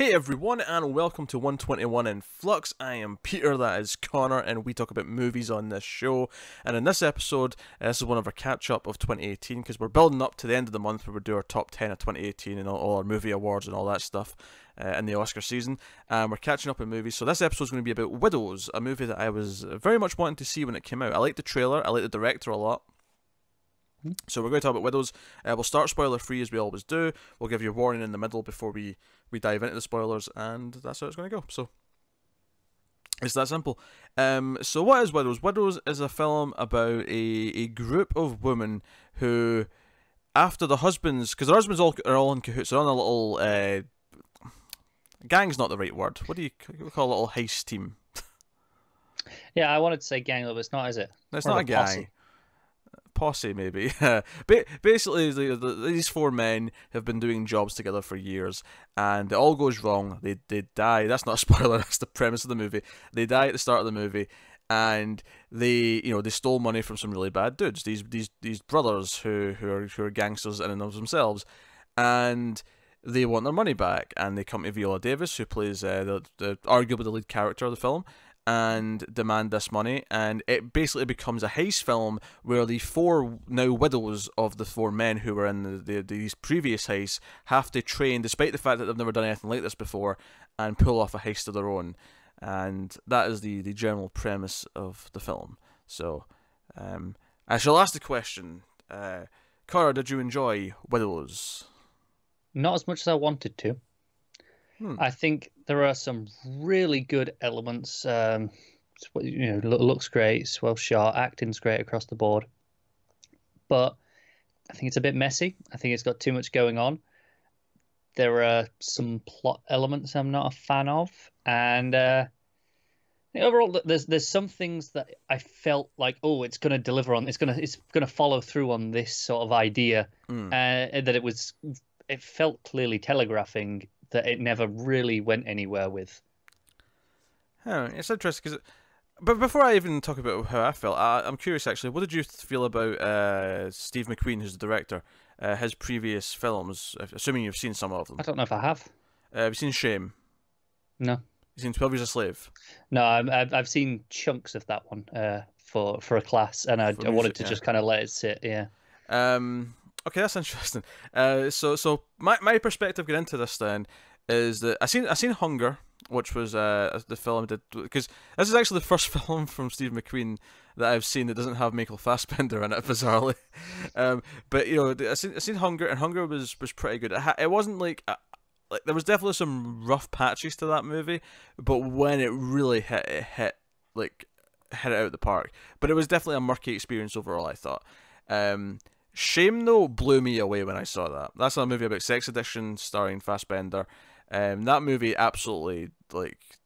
Hey everyone, and welcome to 121 in Flux. I am Peter, that is Connor, and we talk about movies on this show. And in this episode, this is one of our catch-up of 2018, because we're building up to the end of the month where we do our top 10 of 2018 and all our movie awards and all that stuff in the Oscar season. And we're catching up in movies, so this episode is going to be about Widows, a movie that I was very much wanting to see when it came out. I liked the trailer, I liked the director a lot. So we're going to talk about Widows. We'll start spoiler-free as we always do. We'll give you a warning in the middle before we dive into the spoilers, and that's how it's going to go. So it's that simple. So what is Widows? Widows is a film about a group of women who, after the husbands, because their husbands are all in cahoots, they're on a little, gang's not the right word. What do you call a little heist team? Yeah, I wanted to say gang, but it's not, is it? No, it's not a gang. Posse, maybe. Basically, these four men have been doing jobs together for years, and it all goes wrong. They die. That's not a spoiler. That's the premise of the movie. They die at the start of the movie, and they stole money from some really bad dudes. These brothers who are gangsters in and of themselves, and they want their money back. And they come to Viola Davis, who plays the arguably the lead character of the film, and demand this money, and it basically becomes a heist film where the four now widows of the four men who were in these previous heists have to train, despite the fact that they've never done anything like this before, and pull off a heist of their own. And that is the general premise of the film. So I shall ask the question, Cara, did you enjoy Widows? Not as much as I wanted to. I think there are some really good elements. Looks great, it's well shot, acting's great across the board. But I think it's a bit messy. I think it's got too much going on. There are some plot elements I'm not a fan of, and overall, there's some things that I felt like, oh, it's going to deliver on. It's going to follow through on this sort of idea, that it felt clearly telegraphing that it never really went anywhere with. Oh, it's interesting, but before I even talk about how I felt, I'm curious actually, what did you feel about Steve McQueen, who's the director, his previous films, assuming you've seen some of them? I don't know if I have. Have you seen Shame? No. You've seen 12 Years a Slave? No, I've seen chunks of that one for a class, and I wanted to just kind of let it sit, yeah. Okay, that's interesting. So my perspective getting into this then is that I seen Hunger, which was the film I did, because this is actually the first film from Steve McQueen that I've seen that doesn't have Michael Fassbender in it, bizarrely. But I seen Hunger, and Hunger was pretty good. It wasn't like there was definitely some rough patches to that movie, but when it really hit it out of the park. But it was definitely a murky experience overall, I thought. Shame, though, blew me away when I saw that. That's a movie about sex addiction starring Fassbender. That movie absolutely,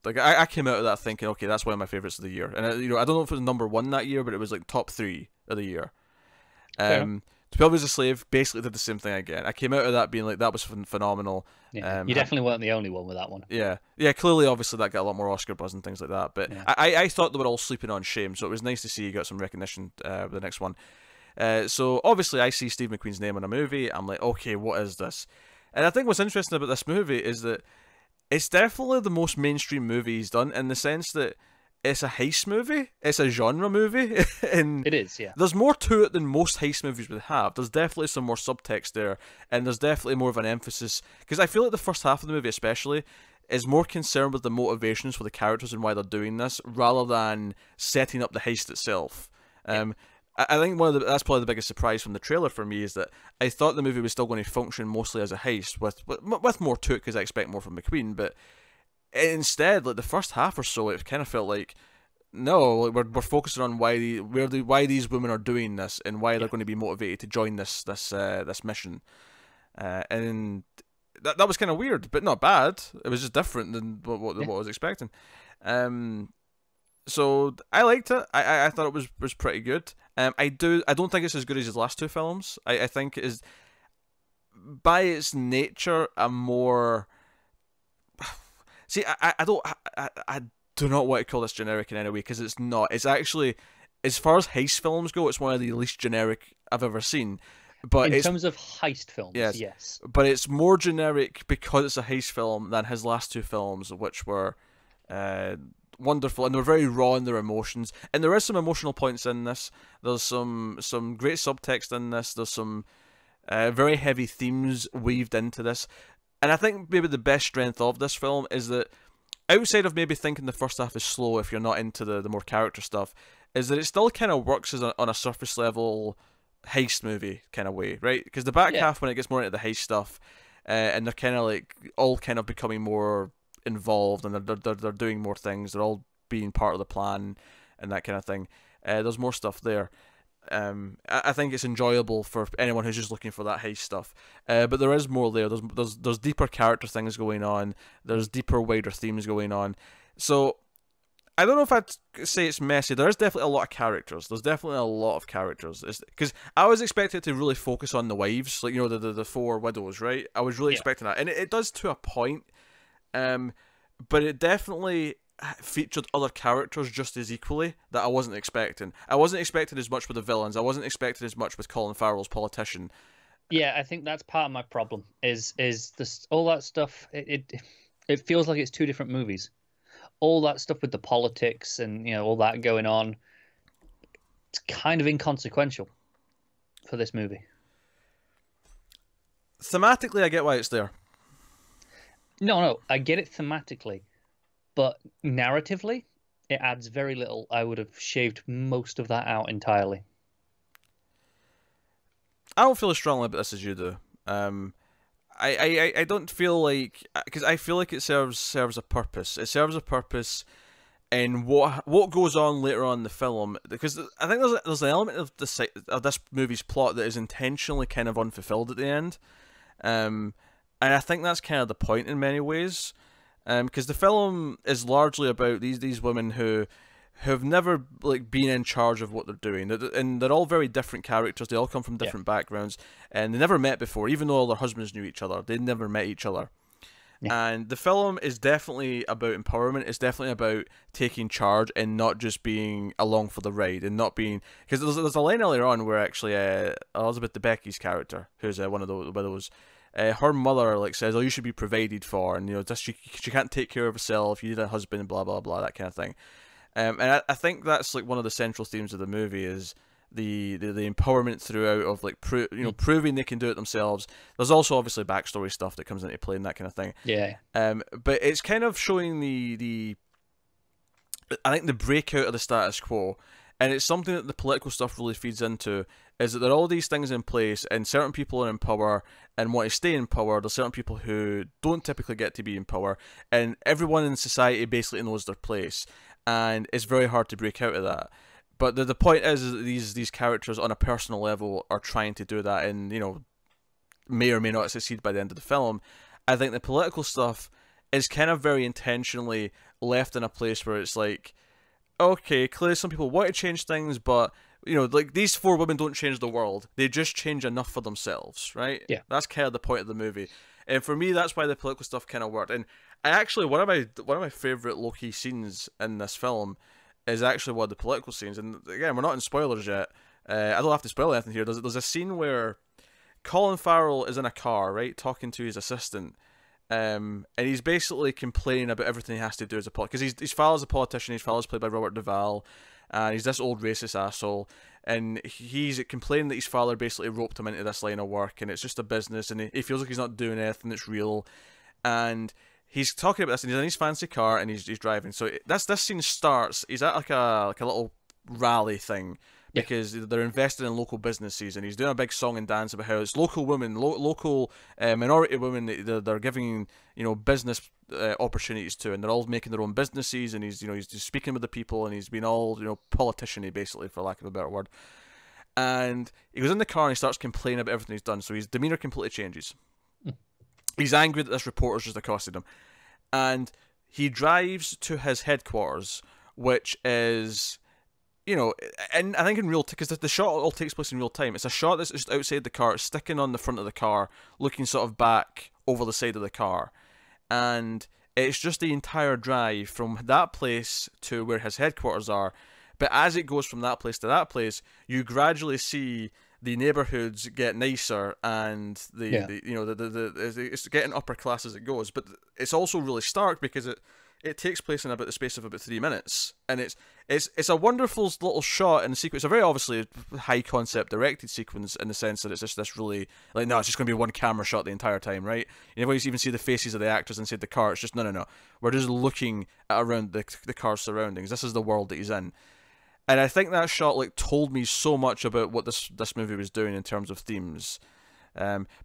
I came out of that thinking, okay, that's one of my favourites of the year. And I don't know if it was #1 that year, but it was like top 3 of the year. 12 Years a Slave basically did the same thing again. I came out of that being like, that was phenomenal. Yeah, you definitely weren't the only one with that one. Yeah, clearly, obviously, that got a lot more Oscar buzz and things like that. But yeah. I thought they were all sleeping on Shame, so it was nice to see you got some recognition with the next one. So obviously I see Steve McQueen's name in a movie, I'm like, okay, what is this? And I think what's interesting about this movie is that it's definitely the most mainstream movie he's done, in the sense that it's a heist movie, it's a genre movie, and it is, yeah. There's more to it than most heist movies would have. There's definitely some more subtext there, and there's definitely more of an emphasis, because I feel like the first half of the movie especially is more concerned with the motivations for the characters and why they're doing this, rather than setting up the heist itself. I think that's probably the biggest surprise from the trailer for me, is that I thought the movie was still going to function mostly as a heist, with more to it, because I expect more from McQueen. But instead, like the first half or so, it kind of felt like, no, we're focusing on why these women are doing this, and why they're going to be motivated to join this mission, and that was kind of weird, but not bad. It was just different than what I was expecting. So I liked it. I thought it was pretty good. I don't think it's as good as his last two films. I think it is, by its nature, a more. See, I do not want to call this generic in any way, because it's not. It's actually, as far as heist films go, it's one of the least generic I've ever seen. But In it's terms of heist films, yes. but it's more generic because it's a heist film than his last two films, which were uh, wonderful, and they were very raw in their emotions. And there is some emotional points in this. There's some great subtext in this. There's some very heavy themes weaved into this. And I think maybe the best strength of this film is that, outside of maybe thinking the first half is slow if you're not into the more character stuff, is that it still kind of works as on a surface level heist movie kind of way, right? Because the back half, when it gets more into the heist stuff, and they're kind of like all kind of becoming more involved, and they're doing more things, they're all being part of the plan and that kind of thing. There's more stuff there. I think it's enjoyable for anyone who's just looking for that heist stuff. But there is more there. There's deeper character things going on. There's deeper, wider themes going on. So I don't know if I'd say it's messy. There's definitely a lot of characters. There's definitely a lot of characters. Because I was expecting it to really focus on the wives, like, you know, the four widows, right? I was really expecting that, and it does to a point. But it definitely featured other characters just as equally that I wasn't expecting. I wasn't expecting as much with the villains. I wasn't expecting as much with Colin Farrell's politician. Yeah, I think that's part of my problem. Is this all that stuff? It feels like it's two different movies. All that stuff with the politics and, you know, all that going on, it's kind of inconsequential for this movie. Thematically, I get why it's there. No, I get it thematically, but narratively, it adds very little. I would have shaved most of that out entirely. I don't feel as strongly about this as you do. I don't feel like, because I feel like it serves a purpose. It serves a purpose in what goes on later on in the film, because I think there's an element of this movie's plot that is intentionally kind of unfulfilled at the end. And I think that's kind of the point in many ways, because the film is largely about these women who have never like been in charge of what they're doing, and they're all very different characters. They all come from different backgrounds, and they never met before. Even though all their husbands knew each other, they never met each other. Yeah. And the film is definitely about empowerment. It's definitely about taking charge and not just being along for the ride, and not being, because there's a line earlier on where actually Elizabeth Debicki's character, who's one of the widows, her mother like says, "Oh, you should be provided for," and you know, just she can't take care of herself. You need a husband, blah blah blah, that kind of thing. And I think that's like one of the central themes of the movie is the empowerment throughout of like proving they can do it themselves. There's also obviously backstory stuff that comes into play and that kind of thing. Yeah. But it's kind of showing the I think the breakout of the status quo, and it's something that the political stuff really feeds into. Is that there are all these things in place, and certain people are in power and want to stay in power. There's certain people who don't typically get to be in power, and everyone in society basically knows their place, and it's very hard to break out of that. But the point is that these characters on a personal level are trying to do that, and you know, may or may not succeed by the end of the film. I think the political stuff is kind of very intentionally left in a place where it's like, okay, clearly some people want to change things, but you know, like these four women don't change the world. They just change enough for themselves, right? Yeah. That's kind of the point of the movie. And for me, that's why the political stuff kind of worked. And I actually, one of my favorite low-key scenes in this film is actually one of the political scenes. And again, we're not in spoilers yet. I don't have to spoil anything here. There's a scene where Colin Farrell is in a car, right, talking to his assistant. And he's basically complaining about everything he has to do as a politician. Because his father's a politician, his father's played by Robert Duvall. And he's this old racist asshole, and he's complaining that his father basically roped him into this line of work, and it's just a business, and he feels like he's not doing anything that's real. And he's talking about this, and he's in his fancy car, and he's driving. So this scene starts. He's at like a little rally thing, because they're invested in local businesses, and he's doing a big song and dance about how it's local women, local minority women that they're giving, you know, business opportunities to, and they're all making their own businesses, and he's just speaking with the people, and he's been all, you know, politician-y basically, for lack of a better word. And he goes in the car and he starts complaining about everything he's done, so his demeanor completely changes. He's angry that this reporter's just accosted him, and he drives to his headquarters, which is, you know, and I think in real time, because the shot all takes place in real time. It's a shot that's just outside the car, sticking on the front of the car, looking sort of back over the side of the car, and it's just the entire drive from that place to where his headquarters are. But as it goes from that place to that place, you gradually see the neighborhoods get nicer, and Yeah. it's getting upper class as it goes. But it's also really stark because it takes place in about the space of about 3 minutes, and it's a wonderful little shot and sequence. A very obviously high concept directed sequence in the sense that it's just this really like, no, it's just going to be one camera shot the entire time, right? You never even see the faces of the actors inside the car. It's just no. We're just looking at around the car's surroundings. This is the world that he's in. And I think that shot like told me so much about what this movie was doing in terms of themes,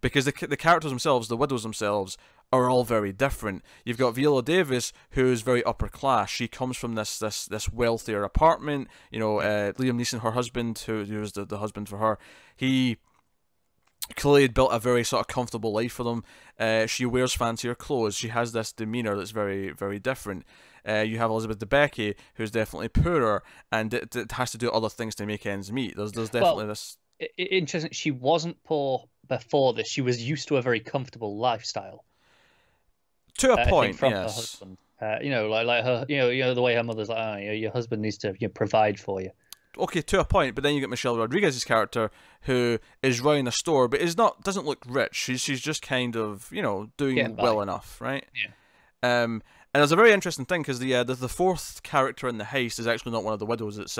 because the characters themselves, the widows themselves, are all very different. You've got Viola Davis, who's very upper class. She comes from this wealthier apartment. Liam Neeson, her husband, who was the husband for her, he clearly had built a very sort of comfortable life for them. She wears fancier clothes. She has this demeanor that's very, very different. You have Elizabeth Debicki, who's definitely poorer and it has to do other things to make ends meet. There's definitely this. Interesting. She wasn't poor before this. She was used to a very comfortable lifestyle. To a point, from yes. her husband. Like her, the way her mother's like, your husband needs to provide for you. Okay, to a point, but then you get Michelle Rodriguez's character, who is running a store, but doesn't look rich. She's just kind of doing well enough, right? Yeah. And there's a very interesting thing because the fourth character in the heist is actually not one of the widows. It's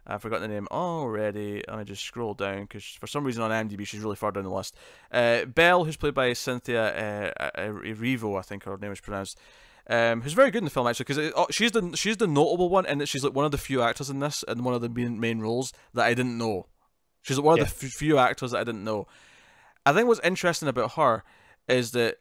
I've forgotten the name already. Let me just scroll down because for some reason on IMDb she's really far down the list. Belle, who's played by Cynthia Erivo, I think her name is pronounced. Who's very good in the film actually because she's the notable one in that she's like one of the few actors in this and one of the main roles that I didn't know. She's like one of the few actors that I didn't know. I think what's interesting about her is that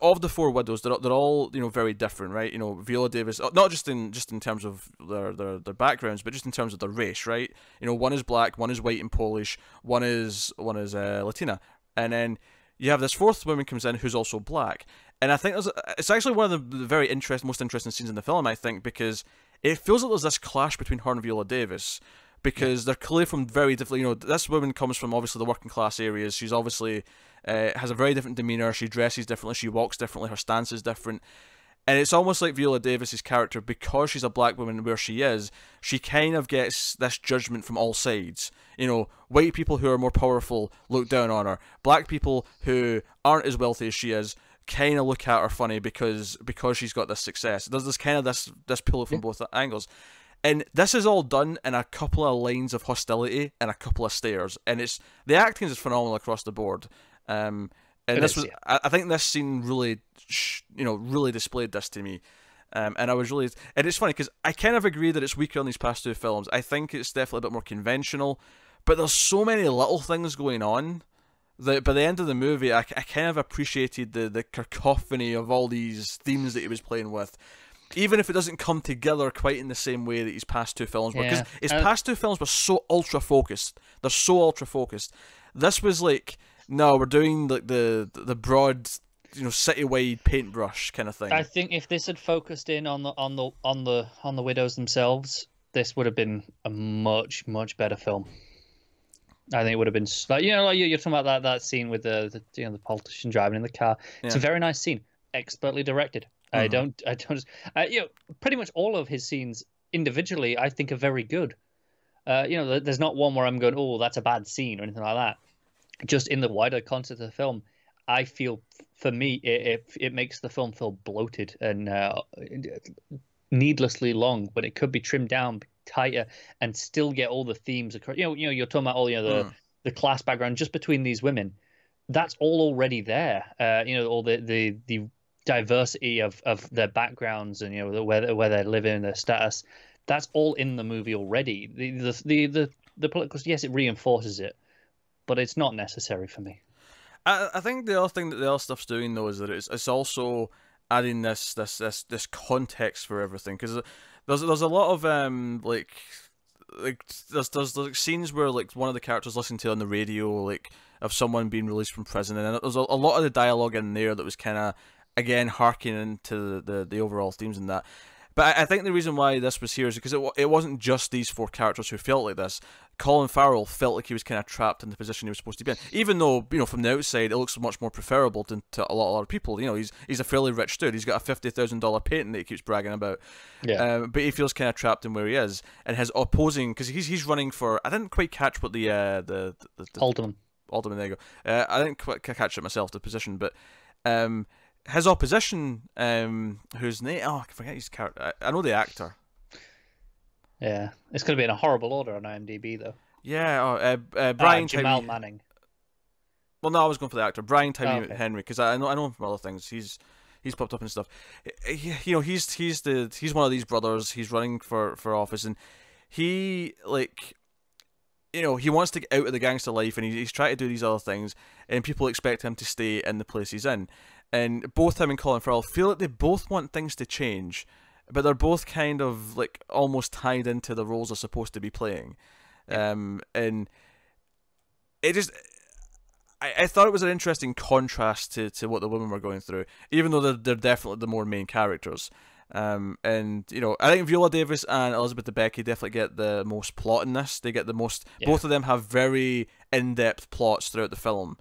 of the four widows, they're all very different, right? Viola Davis, not just in terms of their backgrounds, but just in terms of their race, right? One is black, one is white and Polish, one is Latina, and then you have this fourth woman comes in who's also black, and I think it's actually one of the very most interesting scenes in the film, I think, because it feels like there's this clash between her and Viola Davis. Because they're clearly from very different. This woman comes from obviously the working class areas. She's obviously has a very different demeanor. She dresses differently. She walks differently. Her stance is different. And it's almost like Viola Davis's character, because she's a black woman where she is, she kind of gets this judgment from all sides. White people who are more powerful look down on her. Black people who aren't as wealthy as she is kind of look at her funny because she's got this success. There's this kind of this pull from both angles. And this is all done in a couple of lines of hostility and a couple of stares, and the acting is phenomenal across the board. And I think this scene really, really displayed this to me. And it's funny because I kind of agree that it's weaker on these past two films. I think it's definitely a bit more conventional, but there's so many little things going on that by the end of the movie, I kind of appreciated the cacophony of all these themes that he was playing with. Even if it doesn't come together quite in the same way that his past two films were. Because his past two films were so ultra-focused. They're so ultra-focused. This was like, no, we're doing like the broad, citywide paintbrush kind of thing. I think if this had focused in on the widows themselves, this would have been a much better film. I think it would have been like you're talking about that scene with the politician driving in the car. It's a very nice scene, expertly directed. I don't pretty much all of his scenes individually I think are very good. There's not one where I'm going, oh, that's a bad scene or anything like that. Just in the wider concept of the film, I feel for me it makes the film feel bloated and needlessly long when it could be trimmed down tighter and still get all the themes across. You're talking about all the class background just between these women. That's all already there. All the diversity of their backgrounds and where they're living, their status, that's all in the movie already. The political, yes, it reinforces it, but it's not necessary for me. I think the other thing that the other stuff's doing though is that it's also adding this context for everything, because there's a lot of there's like scenes where like one of the characters listening to on the radio like of someone being released from prison, and there's a lot of the dialogue in there that was kind of again harkening into the overall themes in that. But I think the reason why this was here is because it wasn't just these 4 characters who felt like this. Colin Farrell felt like he was kind of trapped in the position he was supposed to be in. Even though, from the outside, it looks much more preferable to a lot of other people. He's a fairly rich dude. He's got a $50,000 patent that he keeps bragging about. Yeah. But he feels kind of trapped in where he is. And his opposing, because he's running for, I didn't quite catch what the Alderman. Alderman, there you go. I didn't quite catch it myself, the position, but his opposition, whose name, I forget his character. I know the actor. Yeah, it's going to be in a horrible order on IMDb though. Yeah, Brian Jamal Tyree. Manning. Well, no, I was going for the actor, Brian Tyree okay. Henry, because I know him from other things. He's popped up and stuff. He's one of these brothers. He's running for office, and he he wants to get out of the gangster life, and he's trying to do these other things, and people expect him to stay in the place he's in. And both him and Colin Farrell feel like they both want things to change, but they're both kind of almost tied into the roles they're supposed to be playing. And it just, I thought it was an interesting contrast to what the women were going through, even though they're definitely the more main characters. And I think Viola Davis and Elizabeth Debicki definitely get the most plot in this. They get the most. Yeah. Both of them have very in-depth plots throughout the film.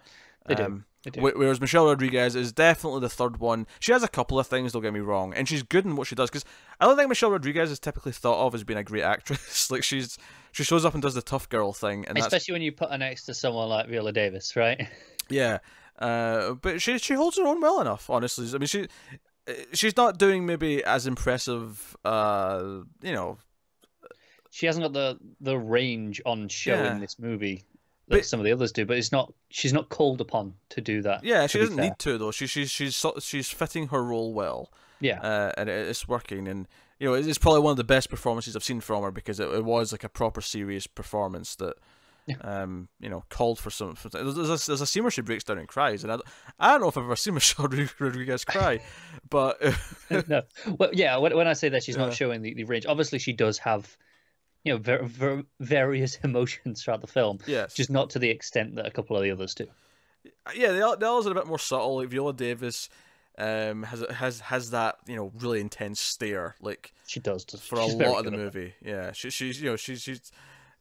They do. Whereas Michelle Rodriguez is definitely the third one. She has a couple of things, don't get me wrong, and she's good in what she does. Because I don't think Michelle Rodriguez is typically thought of as being a great actress. She shows up and does the tough girl thing, and especially when you put her next to someone like Viola Davis, right? Yeah, but she holds her own well enough. Honestly, I mean she's not doing maybe as impressive. She hasn't got the range on show in this movie that some of the others do, but she's not called upon to do that. Yeah, she doesn't need to though. She's fitting her role well. Yeah, and it's working, and it's probably one of the best performances I've seen from her, because it was like a proper serious performance that called for some. There's a scene where she breaks down and cries, and I don't know if I've ever seen Michelle Rodriguez cry, but no. Well, yeah. When I say that she's not showing the range, obviously she does have various emotions throughout the film. Yes. Just not to the extent that a couple of the others do. Yeah, the others are a bit more subtle. Like Viola Davis has that really intense stare, like she does for a lot of the movie. Yeah, she's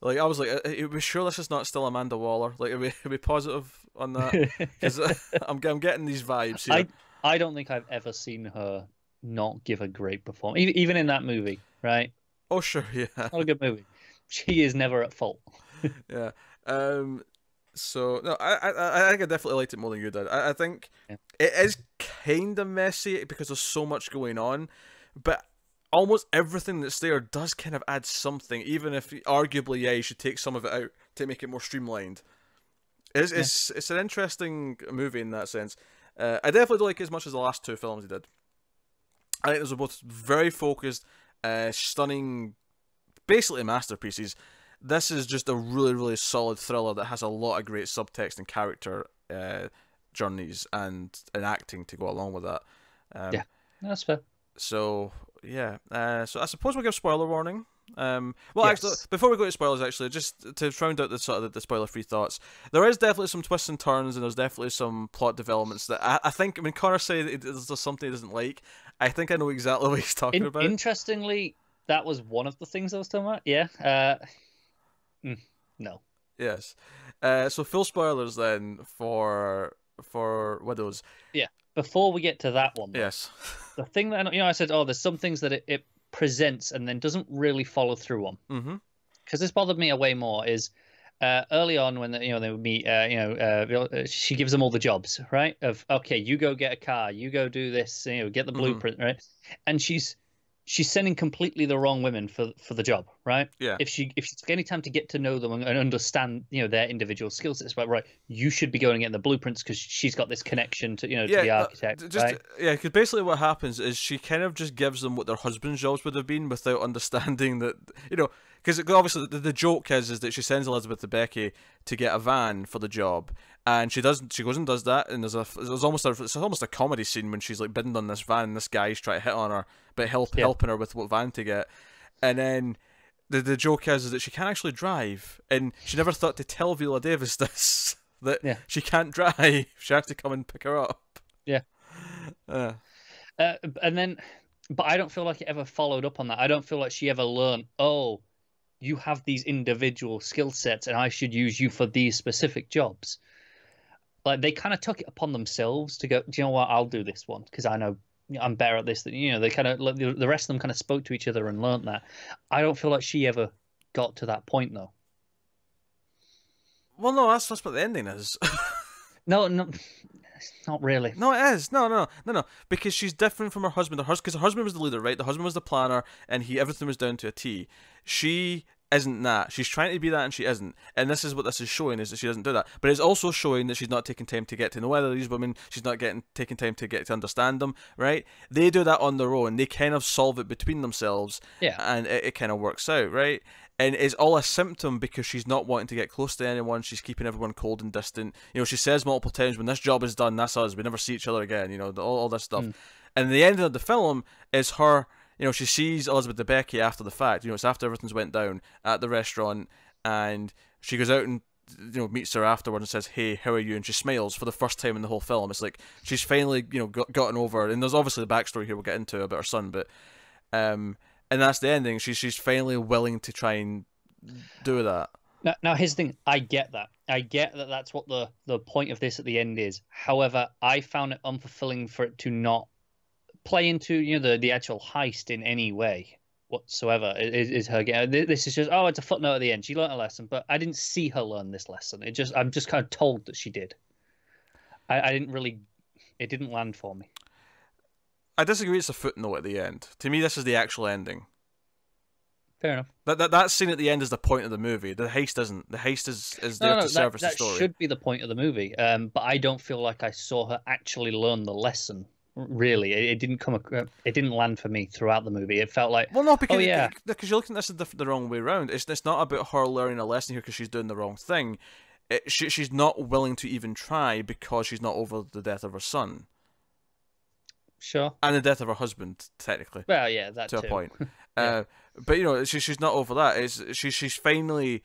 like, I was like, are we sure this is not still Amanda Waller? Like, are we positive on that? Because I'm getting these vibes here. I don't think I've ever seen her not give a great performance, even in that movie, right? Oh sure, yeah. Not a good movie. She is never at fault. Yeah. So no, I think I definitely liked it more than you did. I think it is kind of messy because there's so much going on, but almost everything that's there does kind of add something, even if arguably you should take some of it out to make it more streamlined. It's an interesting movie in that sense. I definitely don't like it as much as the last 2 films he did. I think those are both very focused, stunning, basically masterpieces. This is just a really, really solid thriller that has a lot of great subtext and character journeys and acting to go along with that. Yeah, that's fair. So yeah, so I suppose we'll give spoiler warning. Actually, before we go to spoilers, actually, just to round out the spoiler-free thoughts, there is definitely some twists and turns, and there's definitely some plot developments that I think. When Connor said there's something he doesn't like, I think I know exactly what he's talking about. Interestingly, that was one of the things I was talking about. Yeah. No. Yes. So full spoilers then for Widows. Yeah. Before we get to that one, though, yes. The thing that I said, there's some things that it presents and then doesn't really follow through on. Mm-hmm. Because this bothered me way more is early on when they would meet. She gives them all the jobs, right? Of okay, you go get a car, you go do this, get the blueprint, right? And she's sending completely the wrong women for the job, right? Yeah. If she took any time to get to know them and understand, their individual skill sets, right? You should be going and getting the blueprints because she's got this connection to, to the architect. Right? Yeah, because basically what happens is she kind of just gives them what their husband's jobs would have been without understanding that, because obviously the joke is that she sends Elizabeth Debicki to get a van for the job, and she goes and does that, and it's almost a comedy scene when she's like bidding on this van, and this guy's trying to hit on her, but helping her with what van to get, and then the joke is that she can't actually drive, and she never thought to tell Viola Davis this, that she can't drive, she has to come and pick her up. Yeah. And then But I don't feel like it ever followed up on that. I don't feel like she ever learned, oh, you have these individual skill sets and I should use you for these specific jobs. Like they kind of took it upon themselves to go, do you know what, I'll do this one because I know I'm better at this than you know. They kind of the rest of them kind of spoke to each other and learned that. I don't feel like she ever got to that point though. Well, no, that's what the ending is. No, no, not really. No, it is. No. Because she's different from her husband. Because her husband was the leader, right? The husband was the planner, and everything was down to a T. She isn't that. She's trying to be that, and she isn't. And this is what this is showing, is that she doesn't do that. But it's also showing that she's not taking time to get to know either of these women. She's not taking time to get to understand them, right? They do that on their own. They kind of solve it between themselves, Yeah. and it kind of works out, right? And it's all a symptom because she's not wanting to get close to anyone. She's keeping everyone cold and distant. You know, she says multiple times, when this job is done, that's us. We never see each other again. You know, all this stuff. And the ending of the film is her, you know, she sees Elizabeth Debicki after the fact. You know, it's after everything's went down at the restaurant. And she goes out and, you know, meets her afterward and says, hey, how are you? And she smiles for the first time in the whole film. It's like she's finally, you know, gotten over. And there's obviously the backstory here we'll get into about her son. But, and that's the ending. She's finally willing to try and do that. Now here's the thing. I get that. I get that that's what the point of this at the end is. However, I found it unfulfilling for it to not play into, you know, the actual heist in any way whatsoever. Is her getting this is just, oh, it's a footnote at the end. She learned a lesson, but I didn't see her learn this lesson. I'm just kind of told that she did. I didn't really. It didn't land for me. I disagree. It's a footnote at the end. To me, this is the actual ending. Fair enough. That scene at the end is the point of the movie. The heist isn't. The heist is there to service the story. That should be the point of the movie. But I don't feel like I saw her actually learn the lesson. Really, it didn't come. It didn't land for me throughout the movie. It felt like, well, no, because yeah, because you're looking at this the wrong way around. It's not about her learning a lesson here because she's doing the wrong thing. She's not willing to even try because she's not over the death of her son. Sure. And the death of her husband, technically. Well, yeah, that to too. a point. Yeah. But you know, she's not over that. She's finally,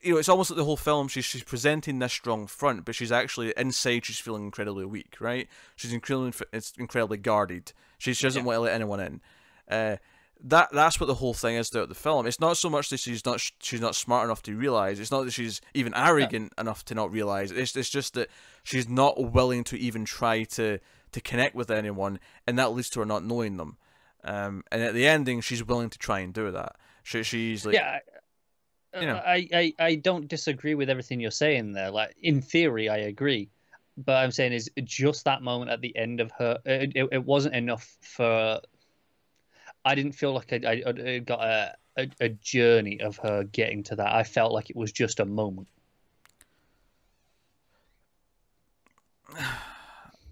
you know, it's almost like the whole film. She's presenting this strong front, but she's actually inside. She's feeling incredibly weak. Right? She's incredibly guarded. She doesn't want to let anyone in. That's what the whole thing is throughout the film. It's not so much that she's not smart enough to realize. It's not that she's even arrogant enough to not realize. It's just that she's not willing to even try to connect with anyone, and that leads to her not knowing them. And at the ending, she's willing to try and do that. She's like, yeah, you know, I don't disagree with everything you're saying there. Like in theory, I agree, but I'm saying is just that moment at the end of her. It wasn't enough for. I didn't feel like I got a journey of her getting to that. I felt like it was just a moment.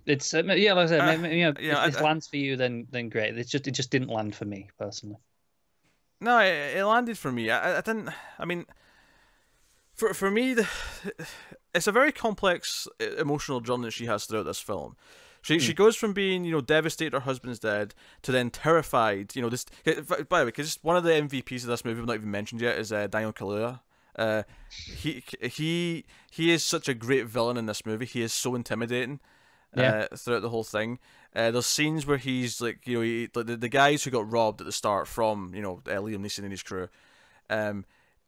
It's like I said, if this lands for you, then great. It just didn't land for me personally. No, it landed for me. I didn't. I mean, for me, it's a very complex emotional journey that she has throughout this film. She goes from being, you know, devastated her husband's dead to then terrified. You know, this. By the way, because one of the MVPs of this movie we've not even mentioned yet is Daniel Kaluuya. He is such a great villain in this movie. He is so intimidating. Throughout the whole thing, there's scenes where he's like, you know, the guys who got robbed at the start from, you know, Liam Neeson and his crew.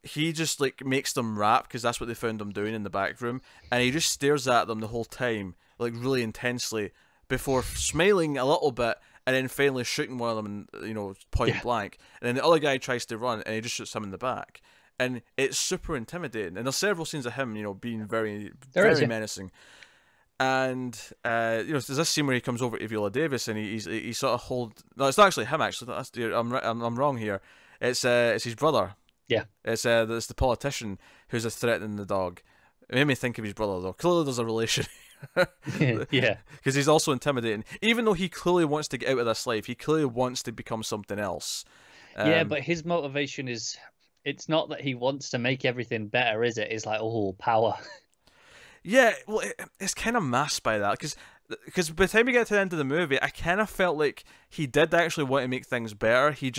He just like makes them rap because that's what they found him doing in the back room, and he just stares at them the whole time, like really intensely, before smiling a little bit, and then finally shooting one of them, you know, point blank. And then the other guy tries to run, and he just shoots him in the back, and it's super intimidating. And there's several scenes of him, you know, being very menacing. And you know, there's this scene where he comes over to Viola Davis, and he sort of no, it's not actually him. Actually, I'm wrong here. It's his brother. Yeah, it's the politician who's threatening the dog. It made me think of his brother though. Clearly, there's a relation. Yeah, because he's also intimidating. Even though he clearly wants to get out of this life, he clearly wants to become something else. Yeah, but his motivation is. It's not that he wants to make everything better, is it? It's like, oh, power. Yeah, well, it's kind of masked by that, because by the time we get to the end of the movie, I kind of felt like he did actually want to make things better. He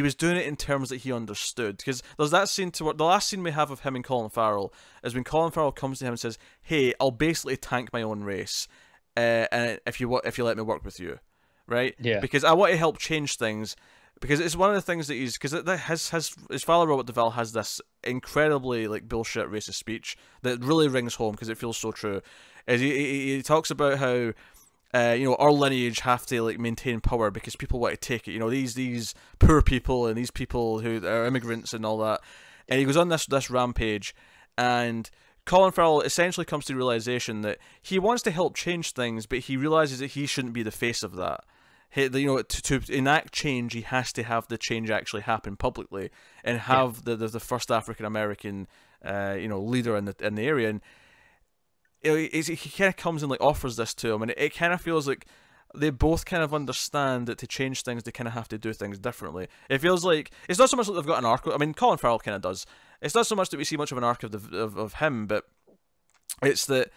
was doing it in terms that he understood. Because there's that scene the last scene we have of him and Colin Farrell is when Colin Farrell comes to him and says, "Hey, I'll basically tank my own race, and if you let me work with you." right? Yeah. Because I want to help change things. Because it's one of the things that he's... Because his father, Robert Duvall, has this incredibly, like, bullshit racist speech that really rings home because it feels so true. As he talks about how... our lineage have to like maintain power because people want to take it. These poor people and these people who are immigrants and all that. And he goes on this rampage, and Colin Farrell essentially comes to the realization that he wants to help change things, but he realizes that he shouldn't be the face of that. To enact change, he has to have the change actually happen publicly and have the first African American leader in the area. And he kind of comes and like offers this to him, and it kind of feels like they both kind of understand that to change things, they kind of have to do things differently. It feels like it's not so much that they've got an arc. I mean, Colin Farrell kind of does. It's not so much that we see much of an arc of him, but it's that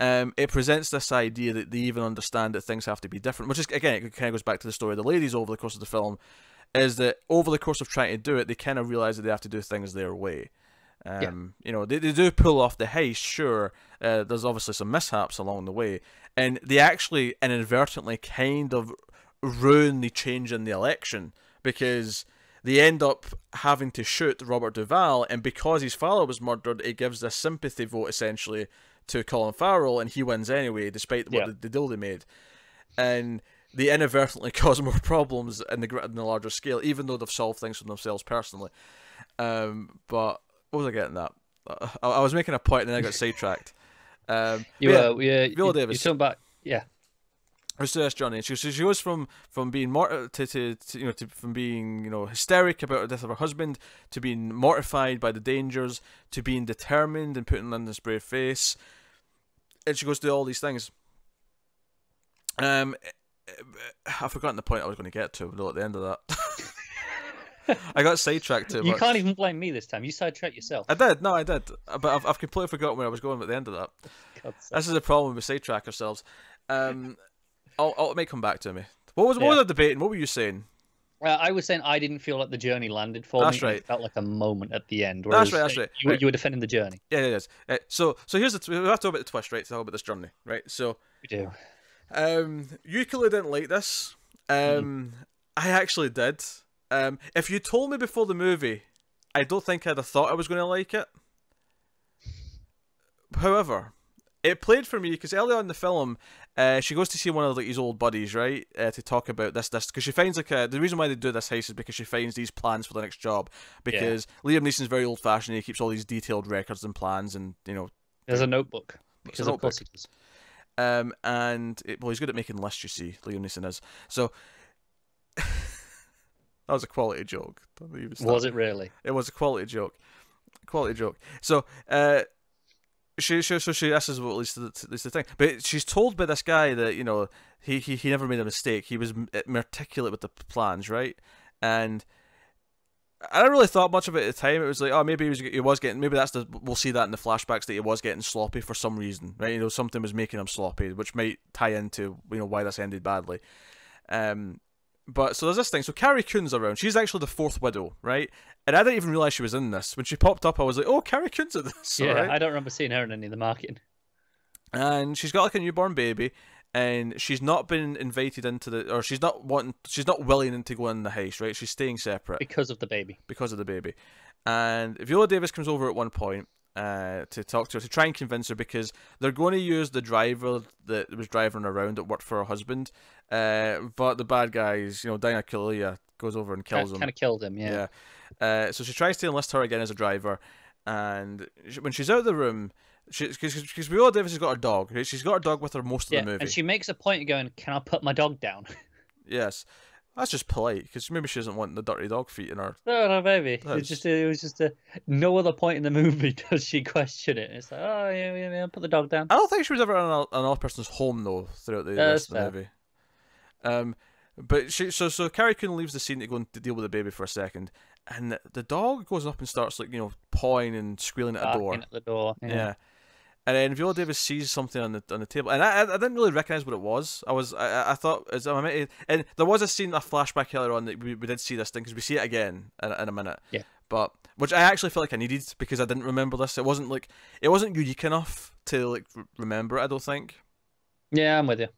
it presents this idea that they even understand that things have to be different. Which is, again, it kind of goes back to the story of the ladies over the course of the film. Is that over the course of trying to do it, they kind of realize that they have to do things their way. They do pull off the heist, sure. There's obviously some mishaps along the way, and they actually inadvertently kind of ruin the change in the election because they end up having to shoot Robert Duvall, and because his father was murdered, it gives this sympathy vote essentially to Colin Farrell, and he wins anyway, despite what the deal they made. And they inadvertently cause more problems in the larger scale, even though they've solved things for themselves personally. But what was I getting at? I was making a point and then I got sidetracked. Viola Davis. You're talking about, her success journey. She goes from being from being hysteric about the death of her husband to being mortified by the dangers to being determined and putting on this brave face, and she goes through all these things. I've forgotten the point I was going to get to at the end of that. I got sidetracked too much. You can't even blame me this time. You sidetracked yourself. I did. No, I did. But I've completely forgotten where I was going at the end of that. This is a problem we sidetrack ourselves. It may come back to me. What was the debate? And what were you saying? I was saying I didn't feel like the journey landed for me. That's right. It felt like a moment at the end. That's right. You were defending the journey. Yeah, it is. So here's we have to talk about the twist, right? To talk about this journey, right? So we do. You clearly didn't like this. I actually did. If you told me before the movie, I don't think I'd have thought I was going to like it. However, it played for me because early on in the film, she goes to see one of his old buddies, right, to talk about this because she finds the reason why they do this heist is because she finds these plans for the next job because Liam Neeson's very old fashioned. He keeps all these detailed records and plans, and there's a notebook because of course he does. He's good at making lists. You see, Liam Neeson is so. That was a quality joke. Was it really? It was a quality joke. So, she this is what at least the thing. But she's told by this guy that he never made a mistake. He was meticulous with the plans, right? And I don't really thought much of it at the time. It was like, oh, maybe he was getting. Maybe we'll see that in the flashbacks that he was getting sloppy for some reason, right? Something was making him sloppy, which might tie into why this ended badly. But so there's this thing. So Carrie Coon's around. She's actually the fourth widow, right? And I didn't even realize she was in this. When she popped up, I was like, "Oh, Carrie Coon's in this." Yeah, right? I don't remember seeing her in any of the marketing. And she's got like a newborn baby, and she's not been invited into she's not willing to go in the heist, right? She's staying separate because of the baby. And Viola Davis comes over at one point to talk to her, to try and convince her, because they're going to use the driver that was driving around that worked for her husband. But the bad guys, Diana Kaluuya goes over and kills him. Kind of killed him, yeah. So she tries to enlist her again as a driver, and when she's out of the room, because Viola Davis has got her dog, right? She's got her dog with her most of the movie. And she makes a point of going, "Can I put my dog down?" Yes. That's just polite, because maybe she doesn't want the dirty dog feet in her. No, maybe. It was just no other point in the movie does she question it. It's like, oh, yeah, put the dog down. I don't think she was ever in another person's home, though, throughout the rest of the movie. But so Carrie Coon leaves the scene to go and deal with the baby for a second, and the dog goes up and starts pawing and squealing at a door. At the door. Yeah. And then Viola Davis sees something on the table, and I didn't really recognize what it was. I thought, and there was a scene, a flashback earlier on that we did see this thing, because we see it again in a minute. Yeah. But which I actually felt like I needed, because I didn't remember this. It wasn't unique enough to remember it, I don't think. Yeah, I'm with you.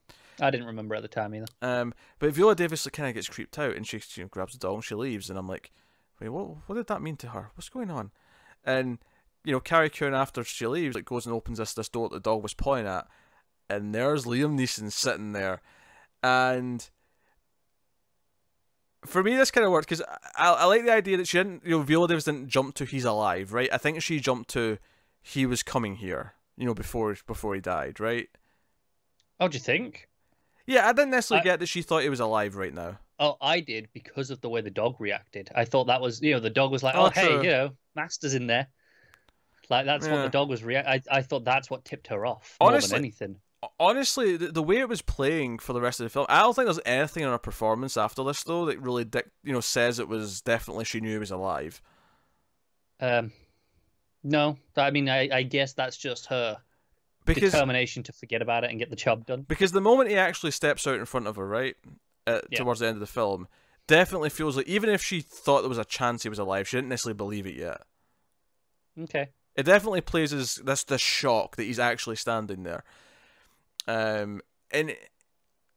I didn't remember at the time either. But Viola Davis kind of gets creeped out, and she grabs the dog and she leaves, and I'm like, wait, what did that mean to her? What's going on? And Carrie Coon, after she leaves, like goes and opens this door that the dog was pointing at, and there's Liam Neeson sitting there, and for me this kind of worked because I like the idea that she didn't, Viola Davis didn't jump to he's alive, right? I think she jumped to he was coming here, before he died, right? Oh, do you think? Yeah, I didn't necessarily get that she thought he was alive right now. Oh, I did because of the way the dog reacted. I thought that was, the dog was like, "Oh, hey, Master's in there." Like that's what the dog was I thought that's what tipped her off more than anything. Honestly, the way it was playing for the rest of the film, I don't think there's anything in her performance after this though that really, says it was definitely she knew he was alive. No, I mean, I guess that's just her determination to forget about it and get the job done. Because the moment he actually steps out in front of her, right, towards the end of the film, definitely feels like even if she thought there was a chance he was alive, she didn't necessarily believe it yet. Okay. It definitely plays as this shock that he's actually standing there. And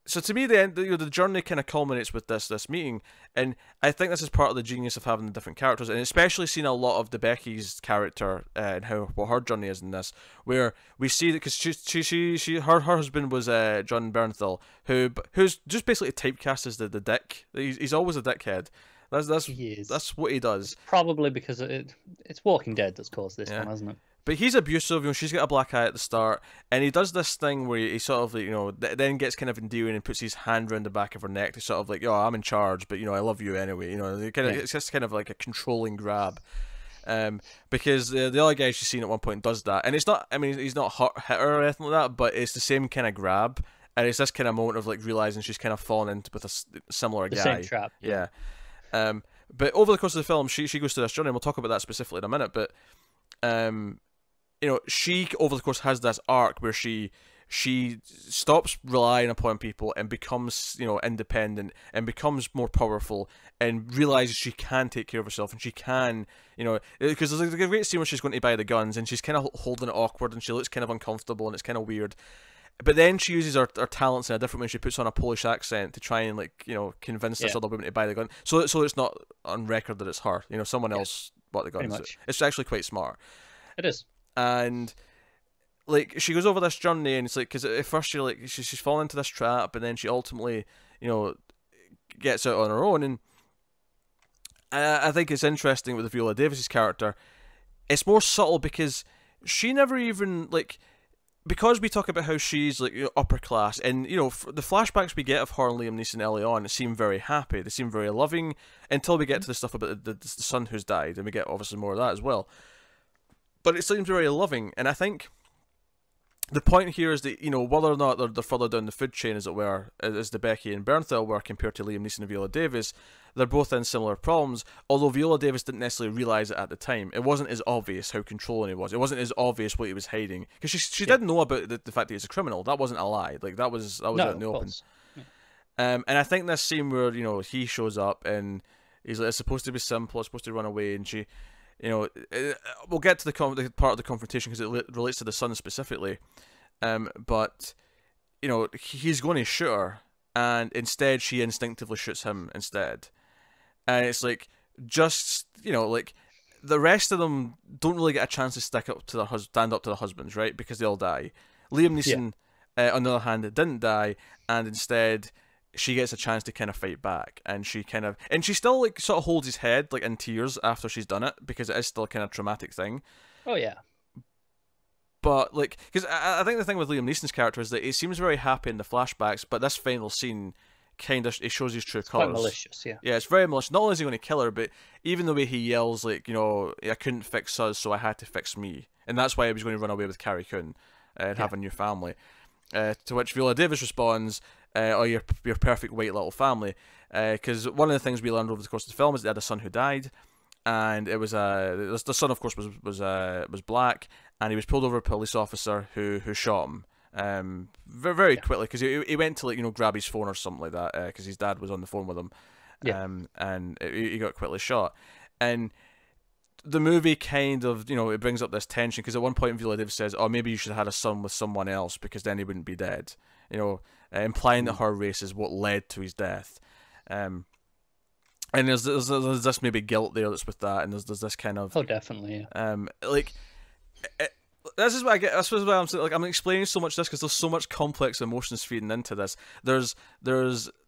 so to me, the journey kind of culminates with this meeting, and I think this is part of the genius of having the different characters, and especially seeing a lot of Debicki's character and what her journey is in this, where we see that because her husband was John Bernthal, who's just basically typecast as the dick. He's always a dickhead. That's what he does. Probably because it's Walking Dead that's caused this one, hasn't it? But he's abusive. She's got a black eye at the start, and he does this thing where he sort of then gets kind of endearing and puts his hand around the back of her neck to sort of like, I'm in charge, but I love you anyway. It's just kind of like a controlling grab. Because the other guy she's seen at one point does that, and it's not. I mean, he's not hit her or anything like that, but it's the same kind of grab, and it's this kind of moment of like realizing she's kind of fallen into with a similar guy. The same trap. Yeah. But over the course of the film, she goes through this journey, and we'll talk about that specifically in a minute. But she over the course has this arc where she stops relying upon people and becomes independent and becomes more powerful and realizes she can take care of herself and she can because there's a great scene where she's going to buy the guns and she's kind of holding it awkward and she looks kind of uncomfortable and it's kind of weird. But then she uses her talents in a different way. She puts on a Polish accent to try and convince this other woman to buy the gun. So it's not on record that it's her. Someone else bought the guns. It's actually quite smart. It is. And she goes over this journey, and it's like because at first she's fallen into this trap, and then she ultimately gets out on her own. And I think it's interesting with the Viola Davis's character. It's more subtle because she never even because we talk about how she's upper class, and the flashbacks we get of her and Liam Neeson early on seem very happy. They seem very loving until we get to the stuff about the son who's died, and we get obviously more of that as well. But it seems very loving, and I think the point here is that whether or not they're further down the food chain, as it were, as Debicki and Bernthal were compared to Liam Neeson and Viola Davis, they're both in similar problems. Although Viola Davis didn't necessarily realize it at the time, it wasn't as obvious how controlling he was. It wasn't as obvious what he was hiding because she did know about the fact that he's a criminal. That wasn't a lie. That was out in the open. And I think this scene where he shows up and he's like, it's supposed to be simple. It's supposed to run away, and she. We'll get to the part of the confrontation because it relates to the son specifically, but he's going to shoot her, and instead she instinctively shoots him instead, and it's the rest of them don't really get a chance to stand up to their husbands, right? Because they all die. Liam Neeson, on the other hand, didn't die, and instead she gets a chance to kind of fight back, and she still sort of holds his head in tears after she's done it because it is still a kind of traumatic thing. Oh yeah. But because I think the thing with Liam Neeson's character is that he seems very happy in the flashbacks, but this final scene kind of it shows his true colors. Quite malicious, yeah. Yeah, it's very malicious. Not only is he going to kill her, but even the way he yells I couldn't fix us, so I had to fix me, and that's why he was going to run away with Carrie Coon and have a new family. To which Viola Davis responds, your perfect white little family. Because one of the things we learned over the course of the film is they had a son who died, and it was the son, of course, was black, and he was pulled over a police officer who shot him very quickly because he went to grab his phone or something like that because his dad was on the phone with him, and he got quickly shot. And the movie kind of it brings up this tension because at one point Viola Davis says, "Oh, maybe you should have had a son with someone else because then he wouldn't be dead." implying that her race is what led to his death. And there's this maybe guilt there that's with that, and there's this kind of definitely, this is what I get. This is why I'm saying, like, I'm explaining so much of this because there's so much complex emotions feeding into this. There's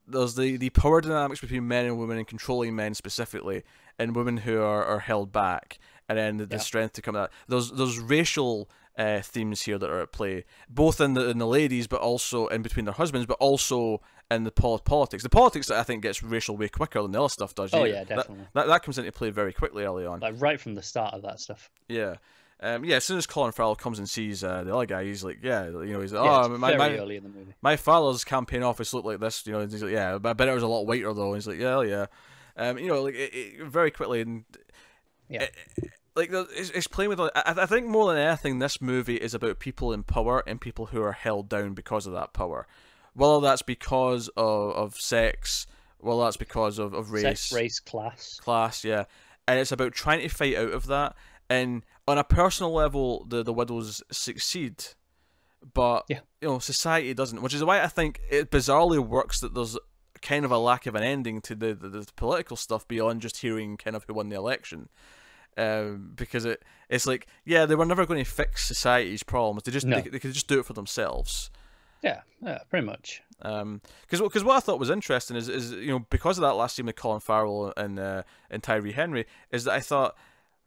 the power dynamics between men and women and controlling men specifically, and women who are held back, and then the strength to come out. There's racial themes here that are at play, both in the ladies, but also in between their husbands, but also in the politics. The politics that I think gets racial way quicker than the other stuff does. Oh yeah, definitely. That comes into play very quickly early on. Like right from the start of that stuff. Yeah. As soon as Colin Farrell comes and sees the other guy, he's like, he's like, very early in the movie. My father's campaign office looked like this, and he's like, yeah, but I bet it was a lot whiter though. And he's like, yeah. Very quickly, and it's playing with. I think more than anything, this movie is about people in power and people who are held down because of that power. Whether that's because of sex, whether that's because of race, class, yeah, and it's about trying to fight out of that. And on a personal level, the widows succeed, but society doesn't, which is why I think it bizarrely works that there's kind of a lack of an ending to the political stuff beyond just hearing kind of who won the election, because it's like, they were never going to fix society's problems. They could just do it for themselves. Yeah, pretty much. Because what I thought was interesting is because of that last scene with Colin Farrell and Tyree Henry, is that I thought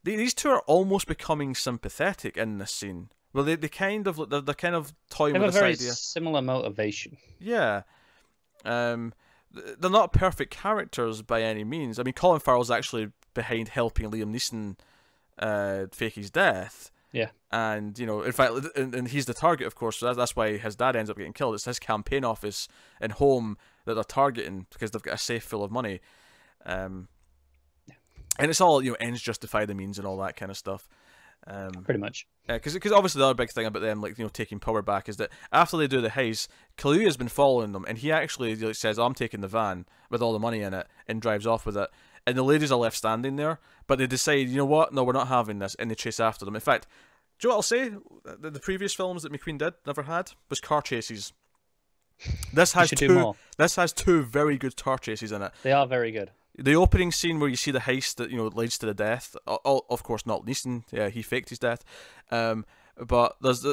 these two are almost becoming sympathetic in this scene. Well, they're kind of toying with this idea. They have a very similar motivation. Yeah. They're not perfect characters by any means. I mean, Colin Farrell's actually behind helping Liam Neeson fake his death. Yeah. And, in fact, and he's the target, of course, so that's why his dad ends up getting killed. It's his campaign office and home that they're targeting because they've got a safe full of money. And it's all, ends justify the means and all that kind of stuff. Pretty much. Because obviously the other big thing about them, taking power back is that after they do the heist, Kaluuya's been following them, and he actually says, I'm taking the van with all the money in it, and drives off with it. And the ladies are left standing there, but they decide, you know what, no, we're not having this, and they chase after them. In fact, do you know what I'll say? The previous films that McQueen never had, was car chases. This has two very good car chases in it. They are very good. The opening scene where you see the heist that leads to the death, of course not Neeson, he faked his death, but there's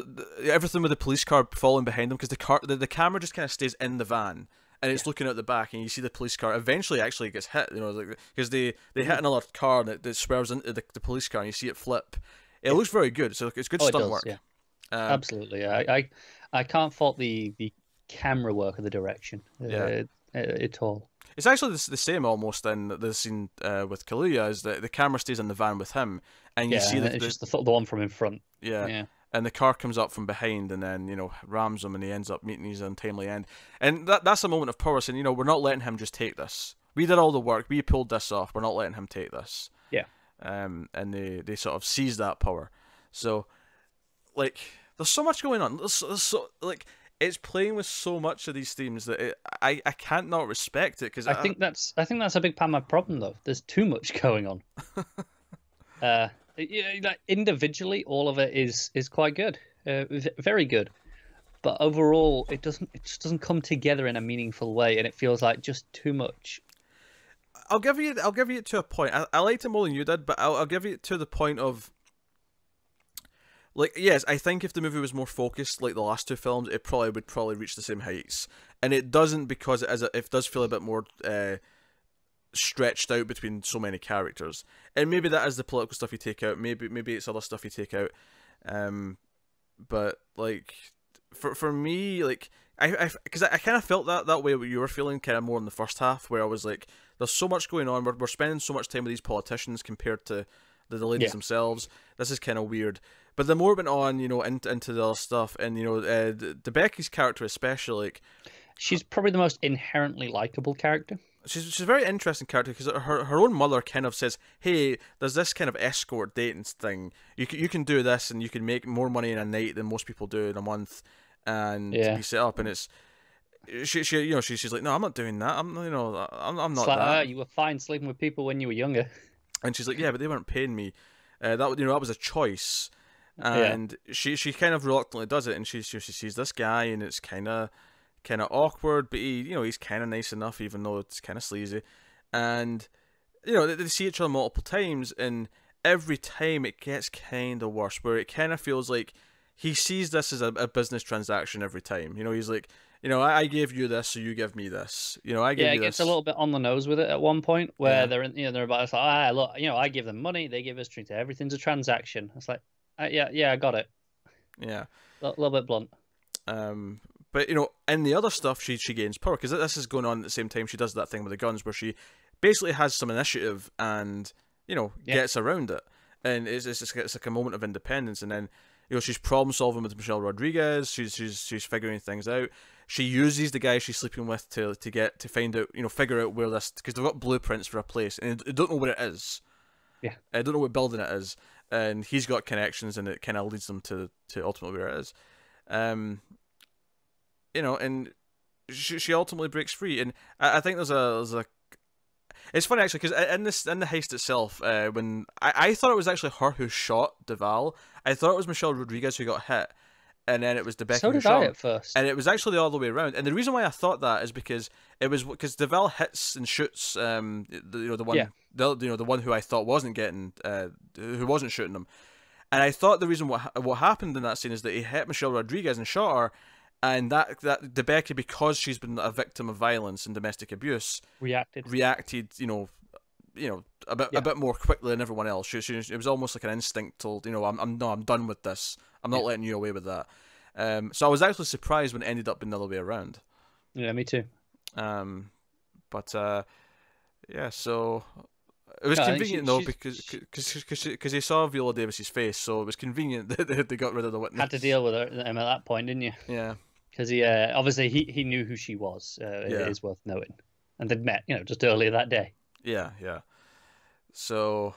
everything with the police car following behind them because the camera just kind of stays in the van and it's looking out the back, and you see the police car eventually actually gets hit, because they hit another car and it swerves into the police car and you see it flip. It looks very good, so it's good stunt work. Yeah. Absolutely, I can't fault the camera work of the direction at all. It's actually the same almost in the scene with Kaluuya, is that the camera stays in the van with him, and you see it's just the one from in front. Yeah. And the car comes up from behind and then, rams him, and he ends up meeting his untimely end. And that's a moment of power, saying, we're not letting him just take this. We did all the work. We pulled this off. We're not letting him take this. Yeah. And they sort of seize that power. So, there's so much going on. It's playing with so much of these themes that I can't not respect it, because I think that's a big part of my problem, though. There's too much going on. Individually, all of it is quite good, very good, but overall, it just doesn't come together in a meaningful way, and it feels like just too much. I'll give you it to a point. I liked it more than you did, but I'll give you it to the point of, yes, I think if the movie was more focused like the last two films, it would probably reach the same heights, and it doesn't, because it does feel a bit more stretched out between so many characters. And maybe that is the political stuff you take out. Maybe it's other stuff you take out. But for me, because I kind of felt that way what you were feeling kind of more in the first half, where I was like, there's so much going on. We're spending so much time with these politicians compared to the ladies themselves. This is kind of weird. But the more it went on, into the other stuff, and Debicki's character especially, she's probably the most inherently likable character. She's a very interesting character, because her own mother kind of says, hey, there's this kind of escort dating thing. You can do this, and you can make more money in a night than most people do in a month, and be set up. And it's she's like, no, I'm not doing that. I'm not that. You were fine sleeping with people when you were younger. And she's like, yeah, but they weren't paying me. That was a choice. And she kind of reluctantly does it, and she sees this guy, and it's kind of kind of awkward, but he's kind of nice enough, even though it's kind of sleazy. And they see each other multiple times, and every time it gets kind of worse, where it kind of feels like he sees this as a business transaction every time. He's like, I gave you this, so you give me this. I give you it gets this. a little bit on the nose with it at one point, where they're about to say, look, I give them money, they give us drinks, everything's a transaction. It's like, yeah, I got it. Yeah, a little bit blunt. But in the other stuff, she gains power, because this is going on at the same time she does that thing with the guns, where she basically has some initiative and gets around it, and it's like a moment of independence. And then she's problem solving with Michelle Rodriguez. She's figuring things out. She uses the guy she's sleeping with to figure out where this, because they've got blueprints for a place and they don't know where it is. Yeah, I don't know what building it is, and he's got connections, and it kind of leads them to ultimately where it is. And she ultimately breaks free, and I think there's a. It's funny actually, because in the heist itself, when I thought it was actually her who shot Duval. I thought it was Michelle Rodriguez who got hit, and then it was Debicki who shot him. So did I at first. And it was actually the other way around. And the reason why I thought that is because Duval hits and shoots the one who I thought wasn't getting who wasn't shooting him. And I thought the reason what happened in that scene is that he hit Michelle Rodriguez and shot her. And that Debicki, because she's been a victim of violence and domestic abuse, reacted, a bit more quickly than everyone else. It was almost like an instinct told, I'm done with this. I'm not letting you away with that. So I was actually surprised when it ended up being the other way around. Yeah, me too. So it was convenient though, because he saw Viola Davis's face, so it was convenient that they got rid of the witness. Had to deal with him at that point, didn't you? Yeah. Because he obviously he knew who she was. It is worth noting, and they'd met just earlier that day. Yeah. So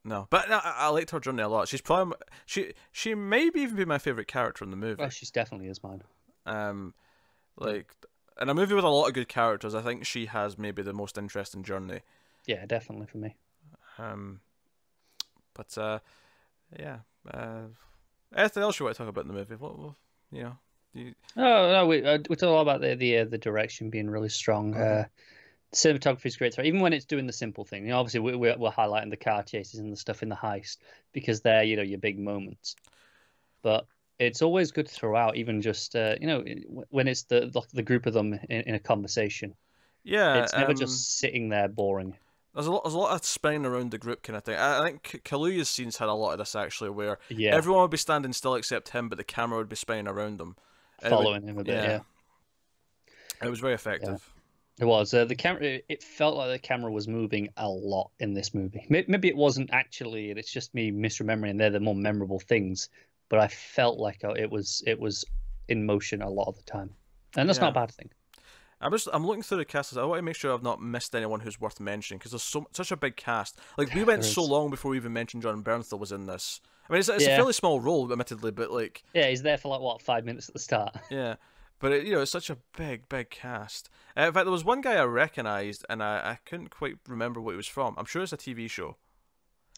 no, but I liked her journey a lot. She's probably she may even be my favorite character in the movie. Well, she's definitely is mine. Like in a movie with a lot of good characters, I think she has maybe the most interesting journey. Yeah, definitely for me. Anything else you want to talk about in the movie? What No, we talk a lot about the direction being really strong. Cinematography is great, even when it's doing the simple thing. Obviously, we're highlighting the car chases and the stuff in the heist because they're your big moments. But it's always good throughout, even just when it's the group of them in a conversation. Yeah, it's never just sitting there boring. There's a lot of spinning around the group kind of thing. I think Kaluuya's scenes had a lot of this actually, where everyone would be standing still except him, but the camera would be spinning around them, following him a bit. Yeah, it was very effective. It was the camera. It felt like the camera was moving a lot in this movie. Maybe it wasn't actually, and it's just me misremembering. And they're the more memorable things, but I felt like it was in motion a lot of the time, and that's not a bad thing. I'm looking through the cast. I want to make sure I've not missed anyone who's worth mentioning, because there's such a big cast. Like we went so long before we even mentioned John Bernthal was in this. I mean, it's a fairly small role, admittedly, but like he's there for like 5 minutes at the start. Yeah, but it's such a big cast. In fact, there was one guy I recognised, and I couldn't quite remember what he was from. I'm sure it's a TV show.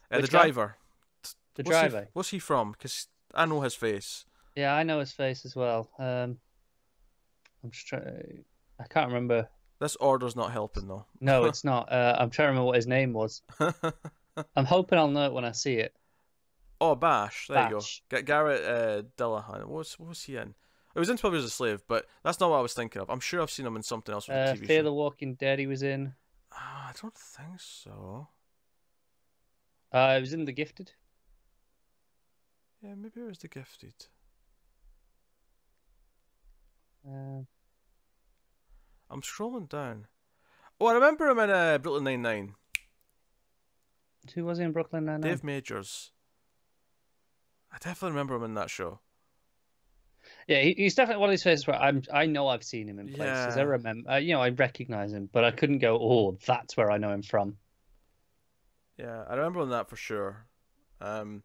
The driver. The driver. What's he from? Because I know his face. Yeah, I know his face as well. I'm just trying. I can't remember. This order's not helping, though. No, it's not. I'm trying to remember what his name was. I'm hoping I'll know it when I see it. Oh, Bash. There you go. Garrett Dillahunt. What was he in? It was in 12 Years a Slave, but that's not what I was thinking of. I'm sure I've seen him in something else with a TV Fear show. the Walking Dead he was in. I don't think so. He was in The Gifted. Yeah, maybe it was The Gifted. I'm scrolling down. Oh, I remember him in Brooklyn Nine-Nine. Who was he in Brooklyn Nine-Nine? Dave Majors. I definitely remember him in that show. Yeah, he's definitely one of these faces where I know I've seen him in places. I remember, I recognize him, but I couldn't go, oh, that's where I know him from. Yeah, I remember him that for sure. But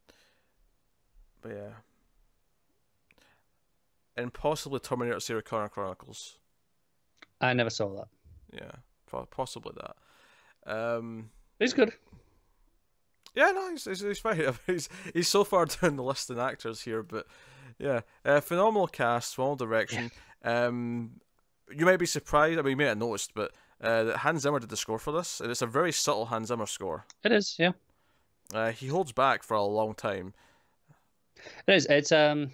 yeah. And possibly Terminator Sarah Connor Chronicles. I never saw that. Yeah, possibly that. He's good. Yeah, no, he's fine. He's so far down the list in actors here, but yeah, phenomenal cast, phenomenal direction. you might be surprised. I mean, you may have noticed, but that Hans Zimmer did the score for this, and it's a very subtle Hans Zimmer score. It is, yeah. He holds back for a long time. It is. It's an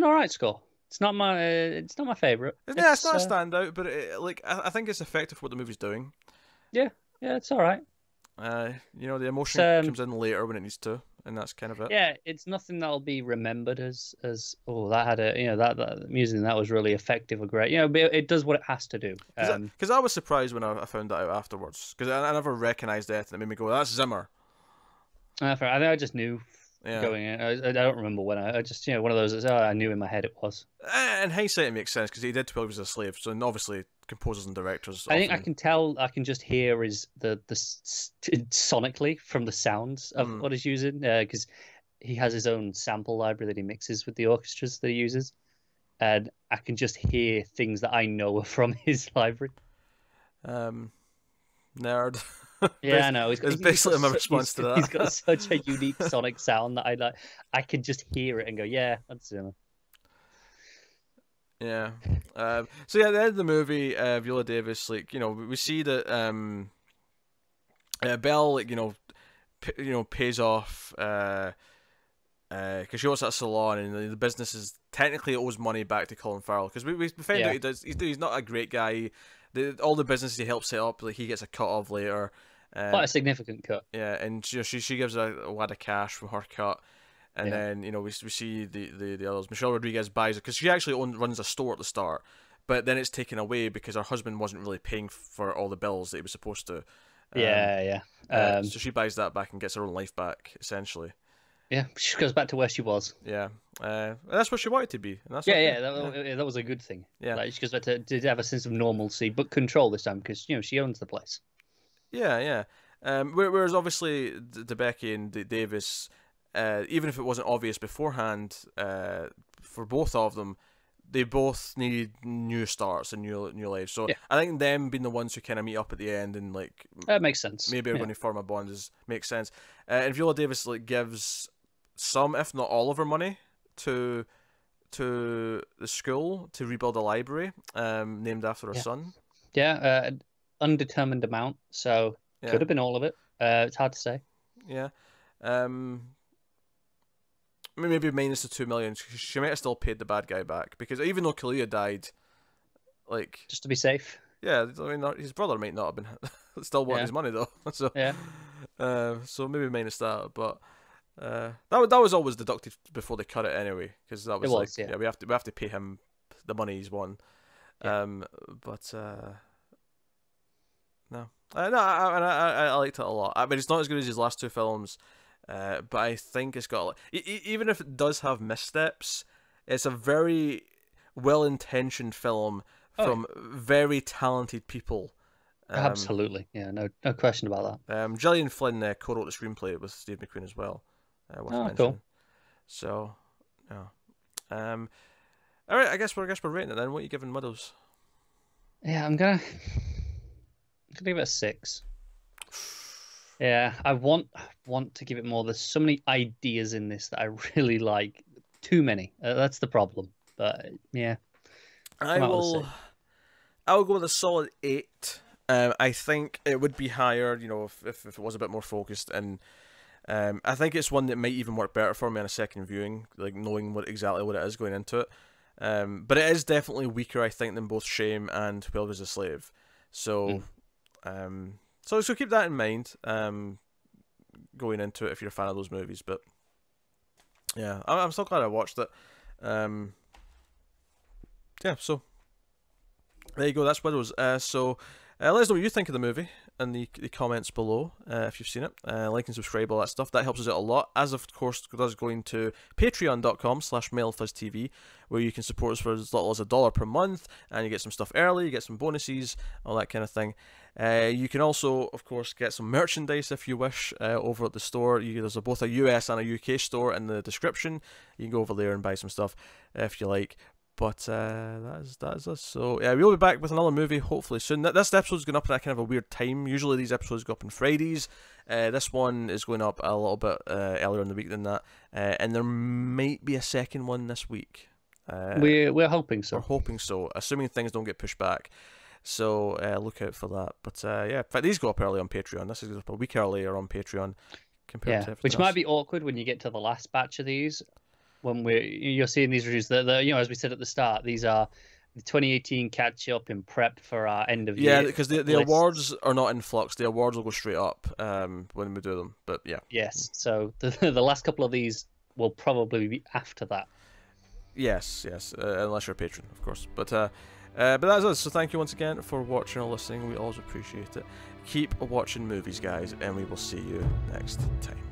alright score. It's not my favorite. Yeah, it's not a standout, but I think it's effective for what the movie's doing. Yeah, it's alright. The emotion comes in later when it needs to, and that's kind of it. Yeah, it's nothing that'll be remembered as that had that music that was really effective or great. But it does what it has to do. Because I was surprised when I found that out afterwards, because I never recognised it, and it made me go, "That's Zimmer." I think I just knew going in. I don't remember when I just one of those. I knew in my head it was. In hindsight, it makes sense because he did 12 Years a Slave, so obviously composers and directors. I think I can tell. I can just hear the sonically from the sounds of what he's using because he has his own sample library that he mixes with the orchestras that he uses, and I can just hear things that I know are from his library. Nerd. Yeah, I know. It's basically my response to that. He's got such a unique sonic sound that I like. I can just hear it and go, "Yeah, that's Zimmer." Yeah. So yeah, at the end of the movie, Viola Davis, we see that Belle, pays off because she works at a salon, and the business technically owes money back to Colin Farrell because we find out he's not a great guy. All the businesses he helps set up, he gets a cut of later. Quite a significant cut. Yeah, and she gives a wad of cash from her cut. And then we see the others. Michelle Rodriguez buys it because she actually runs a store at the start, but then it's taken away because her husband wasn't really paying for all the bills that he was supposed to. So she buys that back and gets her own life back, essentially. Yeah, she goes back to where she was. Yeah, that's what she wanted to be. And that's that was a good thing. Yeah, she goes back to have a sense of normalcy, but control this time because she owns the place. Yeah. Whereas obviously Debicki and Davis. Even if it wasn't obvious beforehand, for both of them, they both need new starts and new lives. So I think them being the ones who kind of meet up at the end and that makes sense. Maybe are going to form a bond makes sense. And Viola Davis gives some, if not all, of her money to the school to rebuild a library named after her son. Yeah, an undetermined amount. So could have been all of it. It's hard to say. Yeah. Maybe minus the $2 million. She might have still paid the bad guy back because even though Kaluuya died, just to be safe. Yeah, I mean, his brother might not have been still wanting his money though. So so maybe minus that, but that was always deducted before they cut it anyway because that was we have to pay him the money he's won. No, I liked it a lot. I mean, it's not as good as his last two films. But I think it's got even if it does have missteps, it's a very well-intentioned film from very talented people. Absolutely, no question about that. Gillian Flynn co-wrote the screenplay with Steve McQueen as well. Cool. So, all right. I guess we're rating it then. What are you giving Widows? Yeah, I'm gonna give it a 6. Yeah, I want to give it more. There's so many ideas in this that I really like. Too many. That's the problem. But yeah, I'll go with a solid 8. I think it would be higher, if it was a bit more focused, and I think it's one that might even work better for me on a second viewing, knowing exactly what it is going into it. But it is definitely weaker, I think, than both Shame and 12 Years a Slave. So, So keep that in mind going into it if you're a fan of those movies. But yeah, I'm still glad I watched it. So there you go. That's Widows. So let us know what you think of the movie in the comments below if you've seen it. Like and subscribe, all that stuff. That helps us out a lot. As of course, does going to patreon.com/MailFuzzTV, where you can support us for as little as $1 per month, and you get some stuff early, you get some bonuses, all that kind of thing. You can also, of course, get some merchandise if you wish over at the store. There's both a US and a UK store in the description. You can go over there and buy some stuff if you like. But that is us. So yeah, we'll be back with another movie hopefully soon. This episode's going up at kind of a weird time. Usually these episodes go up on Fridays. This one is going up a little bit earlier in the week than that. And there might be a second one this week. We're hoping so. We're hoping so, assuming things don't get pushed back. So look out for that. But yeah, in fact, these go up early on Patreon. This is up a week earlier on Patreon compared to everything which else. might be awkward when you get to the last batch of these. When you're seeing these reviews, that as we said at the start, these are the 2018 catch up in prep for our end of year. Yeah, because the awards are not in Flux. The awards will go straight up when we do them. But yeah. Yes. So the last couple of these will probably be after that. Yes, unless you're a patron, of course. But that's us. So thank you once again for watching or listening. We always appreciate it. Keep watching movies, guys, and we will see you next time.